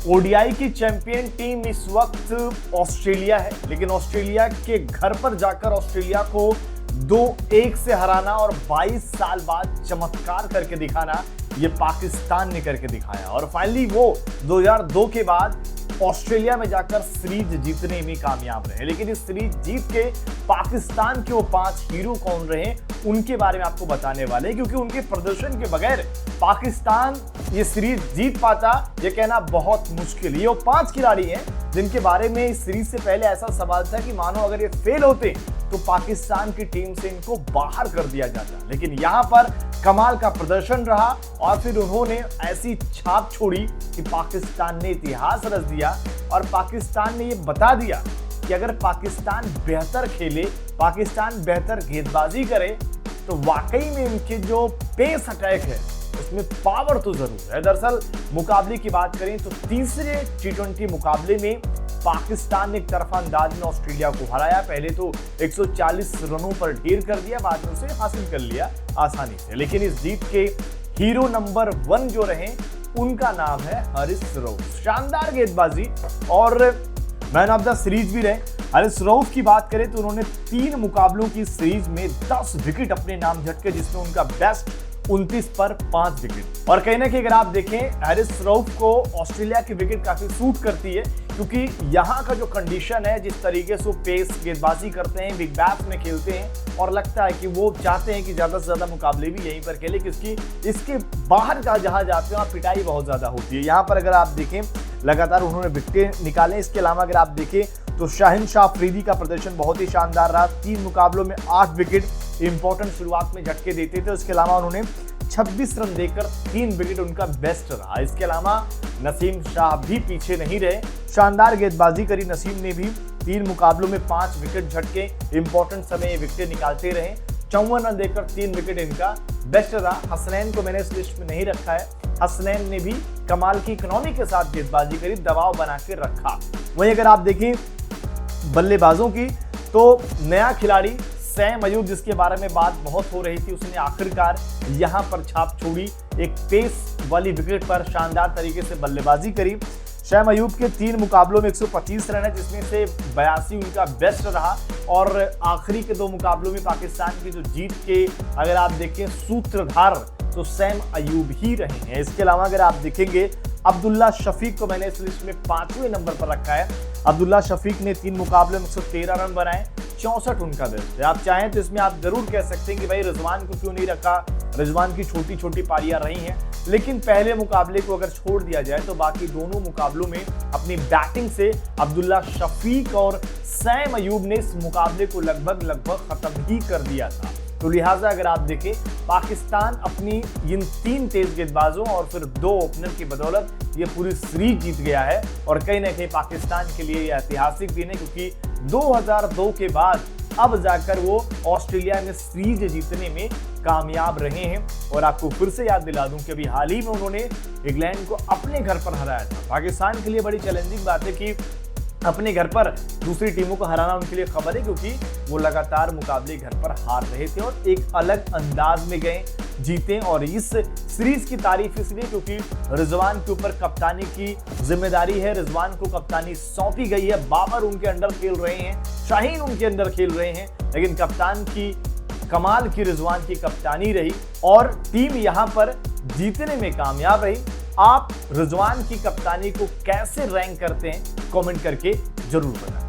ODI की champion team इस वक्त ऑस्ट्रेलिया है, लेकिन ऑस्ट्रेलिया के घर पर जाकर ऑस्ट्रेलिया को 2-1 से हराना और 22 साल बाद चमत्कार करके दिखाना, ये पाकिस्तान ने करके दिखाया। और फाइनली वो 2002 के बाद ऑस्ट्रेलिया में जाकर सीरीज जीतने में कामयाब रहे। लेकिन इस सीरीज जीत के पाकिस्तान के वो 5 हीरो कौन रहे, उनके बारे में आपको बताने वाले हैं, क्योंकि उनके प्रदर्शन के बगैर पाकिस्तान ये सीरीज जीत पाता, ये कहना बहुत मुश्किल। ये वो 5 खिलाड़ी हैं जिनके बारे में इस सीरीज से पहले ऐसा सवाल था कि मानो अगर ये फेल होते तो पाकिस्तान की टीम से इनको बाहर कर दिया जाता। लेकिन यहाँ पर कमाल का प्रदर्शन रहा और फिर उन्होंने ऐसी छाप छोड़ी कि पाकिस्तान ने इतिहास रच दिया और पाकिस्तान ने ये बता दिया कि अगर पाकिस्तान बेहतर खेले, पाकिस्तान बेहतर गेंदबाजी करे, तो वाकई में इनके जो पेस अटैक है उसमें पावर तो जरूर है। दरअसल मुकाबले की बात करें तो तीसरे T20 मुकाबले में पाकिस्तान ने एक तरफा अंदाज में ऑस्ट्रेलिया को हराया। पहले तो 140 रनों पर ढेर कर दिया, बाद में उसे हासिल कर लिया आसानी से। लेकिन इस जीत के हीरो नंबर 1 जो रहे, उनका नाम है हारिस रऊफ। शानदार गेंदबाजी और मैन ऑफ द सीरीज भी रहे। हारिस रऊफ की बात करें तो उन्होंने 3 मुकाबलों की सीरीज में 10 विकेट अपने नाम झटके, जिसमें उनका बेस्ट 29 पर 5 विकेट। और कहीं ना कहीं अगर आप देखें, हारिस रऊफ को ऑस्ट्रेलिया की विकेट काफी सूट करती है, क्योंकि यहाँ का जो कंडीशन है, जिस तरीके से वो पेस गेंदबाजी करते हैं, बिग बैश में खेलते हैं, और लगता है कि वो चाहते हैं कि ज्यादा से ज्यादा मुकाबले भी यहीं पर खेले, क्योंकि इसके बाहर का जहां जाते हैं वहाँ पिटाई बहुत ज्यादा होती है। यहाँ पर अगर आप देखें, लगातार उन्होंने विकेट निकाले। इसके अलावा अगर आप देखें तो शाहीन शाह अफरीदी का प्रदर्शन बहुत ही शानदार रहा। 3 मुकाबलों में 8 विकेट, इंपॉर्टेंट शुरुआत में झटके देते थे। उसके अलावा उन्होंने 26 रन देकर 3 विकेट उनका बेस्ट रहा। इसके अलावा नसीम शाह भी पीछे नहीं रहे, शानदार गेंदबाजी करी नसीम ने भी। 3 मुकाबलों में 5 विकेट झटके, इंपॉर्टेंट समय विकेट निकालते रहे। 54 रन देकर 3 विकेट इनका बेस्ट रहा। हसनैन को मैंने इस लिस्ट में नहीं रखा है, हसनैन ने भी कमाल की इकोनॉमी के साथ गेंदबाजी करी, दबाव बना के रखा। वहीं अगर आप देखें बल्लेबाजों की, तो नया खिलाड़ी सैम अयूब, जिसके बारे में बात बहुत हो रही थी, उसने आखिरकार यहां पर छाप छोड़ी। एक पेस वाली विकेट पर शानदार तरीके से बल्लेबाजी करी। सैम अयूब के 3 मुकाबलों में 125 रन है, जिसमें से 82 उनका बेस्ट रहा। और आखिरी के 2 मुकाबलों में पाकिस्तान की जो जीत के अगर आप देखें सूत्रधार, तो सैम अयूब ही रहे हैं। इसके अलावा अगर आप देखेंगे, अब्दुल्ला शफीक को मैंने इस लिस्ट में 5वें नंबर पर रखा है। अब्दुल्ला शफीक ने 3 मुकाबले में 113 रन बनाए, 64 उनका बेस्ट है। आप चाहें तो इसमें आप जरूर कह सकते हैं कि भाई रिजवान को क्यों नहीं रखा, रिजवान की छोटी छोटी पारियां रही हैं, लेकिन पहले मुकाबले को अगर छोड़ दिया जाए तो बाकी दोनों मुकाबलों में अपनी बैटिंग से अब्दुल्ला शफीक और सैम अयूब ने इस मुकाबले को लगभग खत्म ही कर दिया था। तो लिहाजा अगर आप देखें, पाकिस्तान अपनी इन 3 तेज गेंदबाजों और फिर 2 ओपनर की बदौलत ये पूरी सीरीज जीत गया है। और कहीं ना कहीं पाकिस्तान के लिए यह ऐतिहासिक दिन है, क्योंकि 2002 के बाद अब जाकर वो ऑस्ट्रेलिया में सीरीज जीतने में कामयाब रहे हैं। और आपको फिर से याद दिला दूं कि अभी हाल ही में उन्होंने इंग्लैंड को अपने घर पर हराया था। पाकिस्तान के लिए बड़ी चैलेंजिंग बात है कि अपने घर पर दूसरी टीमों को हराना उनके लिए खबर है, क्योंकि वो लगातार मुकाबले घर पर हार रहे थे और एक अलग अंदाज में गए, जीते। और इस सीरीज की तारीफ इसलिए क्योंकि रिजवान के ऊपर कप्तानी की जिम्मेदारी है, रिजवान को कप्तानी सौंपी गई है। बाबर उनके अंडर खेल रहे हैं, शाहीन उनके अंदर खेल रहे हैं, लेकिन कप्तान की कमाल की रिजवान की कप्तानी रही और टीम यहां पर जीतने में कामयाब रही। आप रिजवान की कप्तानी को कैसे रैंक करते हैं, कमेंट करके जरूर बताएं।